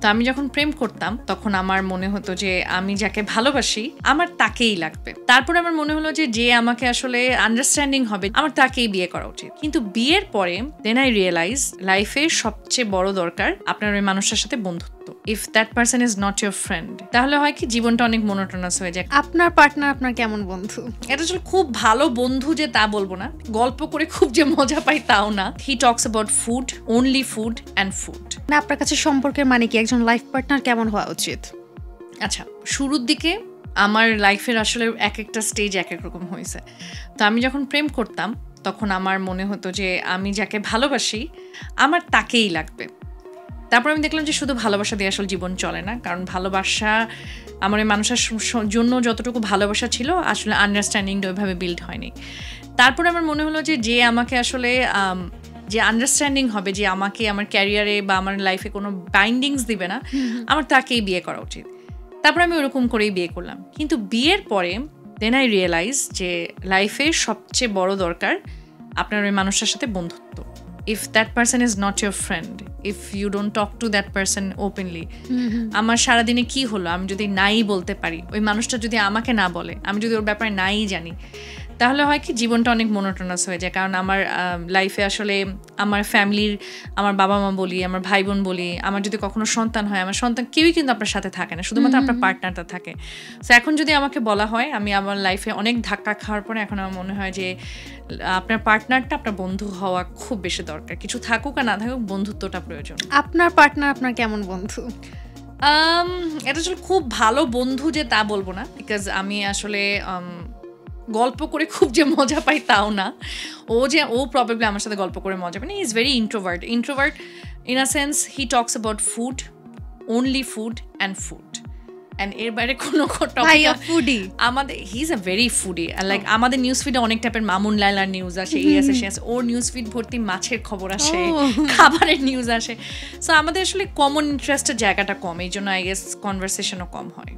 তো আমি যখন প্রেম করতাম তখন আমার মনে হতো যে আমি যাকে ভালোবাসি আমার তাকেই লাগবে। তারপরে আমার মনে হলো যে যে আমাকে আসলে আন্ডারস্ট্যান্ডিং হবে আমার তাকেই বিয়ে করা উচিত। কিন্তু বিয়ের পরে দেন আই রিয়েলাইজ লাইফের সবচেয়ে বড় দরকার আপনার ওই মানুষের সাথে বন্ধুত্ব। If that person is not your friend তাহলে হয় কি জীবনটা অনেক মোনোটোনাস হয়ে যায়। আপনার পার্টনার আপনার কেমন বন্ধু? এটা আসলে খুব ভালো বন্ধু যে তা বলবো না, গল্প করে খুব যে মজা পাই তাও না। He talks about food, only food and food. না আপনার কাছে সম্পর্কের মানে কি একজন লাইফ পার্টনার কেমন হওয়া উচিত? আচ্ছা, শুরুর দিকে আমার লাইফের আসলে এক একটা স্টেজ এক এক রকম হয়েছে। তো আমি যখন প্রেম করতাম তখন আমার মনে হতো যে আমি যাকে ভালোবাসি আমার তাকেই লাগবে। তারপর আমি দেখলাম যে শুধু ভালোবাসা দিয়ে আসলে জীবন চলে না, কারণ ভালোবাসা আমার এই মানুষের জন্য যতটুকু ভালোবাসা ছিল আসলে আন্ডারস্ট্যান্ডিংটা ওইভাবে বিল্ড হয়নি। তারপরে আমার মনে হলো যে যে আমাকে আসলে যে আন্ডারস্ট্যান্ডিং হবে, যে আমাকে আমার ক্যারিয়ারে বা আমার লাইফে কোনো বাইন্ডিংস দিবে না, আমার তাকেই বিয়ে করা উচিত। তারপর আমি ওরকম করেই বিয়ে করলাম। কিন্তু বিয়ের পরে দেন আই রিয়েলাইজ যে লাইফের সবচেয়ে বড় দরকার আপনার ওই মানুষের সাথে বন্ধুত্ব। If that person is not your friend, if you don't talk to that person openly, আমার সারাদিনে কি হলো আমি যদি নাই বলতে পারি, ওই মানুষটা যদি আমাকে না বলে, আমি যদি ওর ব্যাপারে নাই জানি, তাহলে হয় কি জীবনটা অনেক মোনোটোনাস হয়ে যায়। কারণ আমার লাইফে আসলে আমার ফ্যামিলির, আমার বাবা মা বলি, আমার ভাই বোন বলি, আমার যদি কখনো সন্তান হয়, আমার সন্তান কেউই কিন্তু আপনার সাথে থাকে না, শুধুমাত্র আপনার পার্টনারটা থাকে। তো এখন যদি আমাকে বলা হয়, আমি আমার লাইফে অনেক ধাক্কা খাওয়ার পরে এখন আমার মনে হয় যে আপনার পার্টনারটা আপনার বন্ধু হওয়া খুব বেশি দরকার। কিছু থাকুক আর না থাকুক, বন্ধুত্বটা প্রয়োজন। আপনার পার্টনার আপনার কেমন বন্ধু? এটা আসলে খুব ভালো বন্ধু যে তা বলবো না, বিকজ আমি আসলে গল্প করে খুব যে মজা পাই তাও না। ও প্রবাবলি আমার সাথে গল্প করে মজা পায় না। He is very introvert in a sense. He talks about food, only food and food, and এর বাইরে কোনো টপিক ফুডি আমাদের, he is a very foodie. Like আমাদের নিউজ ফিডে অনেক টাইপের মামুন লাইলার নিউজ আসে, এই আসে সে আসে, ওর নিউজ ফিড ভর্তি মাছের খবর আসে, খাবারের নিউজ আসে। সো আমাদের আসলে কমন ইন্টারেস্টের জায়গাটা কম, এই জন্য আই গেস কনভারসেশনও কম হয়।